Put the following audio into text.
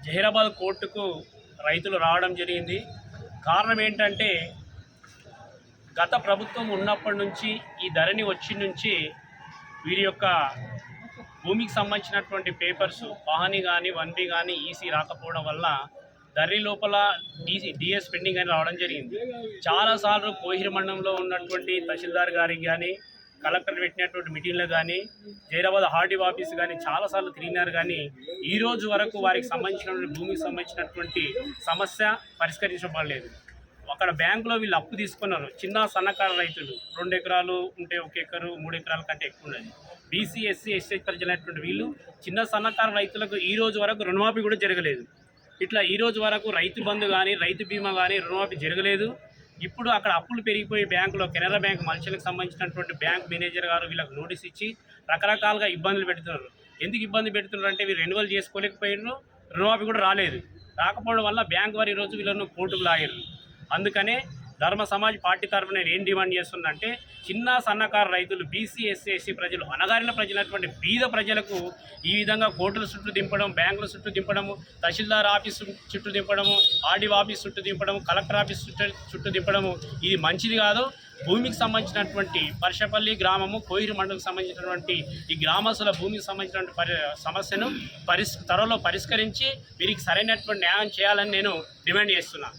జహీరాబాద్ కోర్టుకు రైతులు రావడం జరిగింది. కారణం ఏంటంటే గత ప్రభుత్వం ఉన్నప్పటి నుంచి ఈ ధరణి వచ్చి నుంచి వీరి యొక్క భూమికి సంబంధించినటువంటి పేపర్స్ పహానీ కానీ 1B కానీ ఈసీ రాకపోవడం వల్ల ధరణి లోపల డిఎస్ పెండింగ్ అని రావడం జరిగింది. చాలాసార్లు కోహిర్ మండలంలో ఉన్నటువంటి తహసీల్దార్ గారికి కానీ కలెక్టర్ పెట్టినటువంటి మీటింగ్లు కానీ జైరాబాద్ ఆర్డీఓ ఆఫీస్ కానీ చాలాసార్లు తిరిగినారు. కానీ ఈరోజు వరకు వారికి సంబంధించినటువంటి భూమికి సంబంధించినటువంటి సమస్య పరిష్కరించబడలేదు. అక్కడ బ్యాంకులో వీళ్ళు అప్పు తీసుకున్నారు. చిన్న సన్నకారు రైతులు 2 ఎకరాలు ఉంటే 1 ఎకరు 3 ఎకరాల కంటే ఎక్కువ ఉన్నది. బీసీ ఎస్సీ ఎస్టీ ప్రజలైనటువంటి వీళ్ళు చిన్న సన్నకారు రైతులకు ఈ రోజు వరకు రుణమాఫీ కూడా జరగలేదు. ఇట్లా ఈ రోజు వరకు రైతు బంధు కానీ రైతు బీమా కానీ రుణమాఫీ జరగలేదు. ఇప్పుడు అక్కడ అప్పులు పెరిగిపోయి బ్యాంకులో కెనరా బ్యాంక్ మనుషులకు సంబంధించినటువంటి బ్యాంక్ మేనేజర్ గారు వీళ్ళకి నోటీస్ ఇచ్చి రకరకాలుగా ఇబ్బందులు పెడుతున్నారు. ఎందుకు ఇబ్బంది పెడుతున్నారు అంటే వీళ్ళు రెన్యువల్ చేసుకోలేకపోయినారు, రుణమాఫీ కూడా రాలేదు. రాకపోవడం వల్ల బ్యాంక్ వారు ఈరోజు వీళ్ళను కోర్టుకు లాగారు. అందుకనే ధర్మ సమాజ్ పార్టీ తరఫున నేను ఏం డిమాండ్ చేస్తున్నంటే చిన్న సన్నకారు రైతులు బీసీ ఎస్సీ ఎస్సీ ప్రజలు అణగారిన ప్రజలైనటువంటి బీద ప్రజలకు ఈ విధంగా కోర్టుల చుట్టూ దింపడం, బ్యాంకుల చుట్టూ దింపడము, తహసీల్దార్ ఆఫీస్ చుట్టూ దింపడము, ఆర్డీఓ ఆఫీస్ చుట్టూ దింపడము, కలెక్టర్ ఆఫీస్ చుట్టూ దింపడము ఇది మంచిది కాదు. భూమికి సంబంధించినటువంటి పర్షపల్లి గ్రామము కోహిర్ మండలికి సంబంధించినటువంటి ఈ గ్రామస్తుల భూమికి సంబంధించినటువంటి సమస్యను త్వరలో పరిష్కరించి వీరికి సరైనటువంటి న్యాయం చేయాలని నేను డిమాండ్ చేస్తున్నాను.